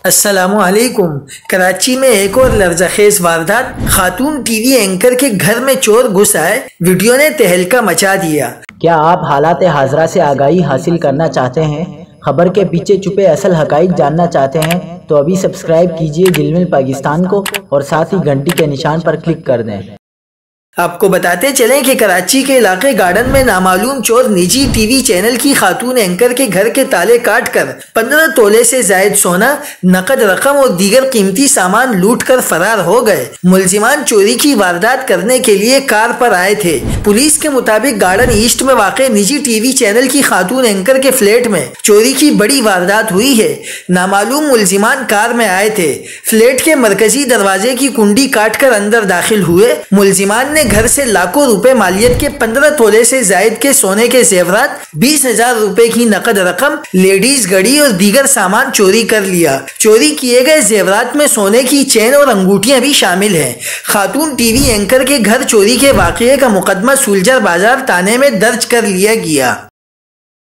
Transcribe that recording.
السلام علیکم۔ کراچی میں ایک اور لرزہ خیز واردات، خاتون ٹی وی اینکر کے گھر میں چور گھس آئے، ویڈیو نے تہلکہ مچا دیا۔ کیا آپ حالات حاضرہ سے آگاہی حاصل کرنا چاہتے ہیں؟ خبر کے پیچھے چھپے اصل حقائق جاننا چاہتے ہیں تو ابھی سبسکرائب کیجئے جلمل پاکستان کو اور ساتھ ہی گھنٹی کے نشان پر کلک کر دیں۔ آپ کو بتاتے چلیں کہ کراچی کے علاقے گارڈن میں نامعلوم چور نجی ٹی وی چینل کی خاتون اینکر کے گھر کے تالے کاٹ کر 15 تولے سے زائد سونا، نقد رقم اور دیگر قیمتی سامان لوٹ کر فرار ہو گئے۔ ملزمان چوری کی واردات کرنے کے لیے کار پر آئے تھے۔ پولیس کے مطابق گارڈن ایسٹ میں واقع نجی ٹی وی چینل کی خاتون اینکر کے فلیٹ میں چوری کی بڑی واردات ہوئی ہے۔ نامعلوم ملزمان کار میں آئے تھے، فلیٹ کے مرکزی دروازے کی کنڈی کاٹ کر اندر داخل ہوئے۔ ملزمان نے گھر سے لاکھوں روپے مالیت کے 15 تولے سے زائد کے سونے کے زیورات، 20,000 روپے کی نقد رقم، لیڈیز گھڑی اور دیگر سامان چوری کر لیا۔ چوری کیے گئے زیورات میں سونے کی چین اور انگوٹھیاں بھی شامل ہیں۔ خاتون ٹی وی اینکر کے گھر چوری کے واقعے کا مقدمہ سولجر بازار تھانے میں درج کر لیا گیا۔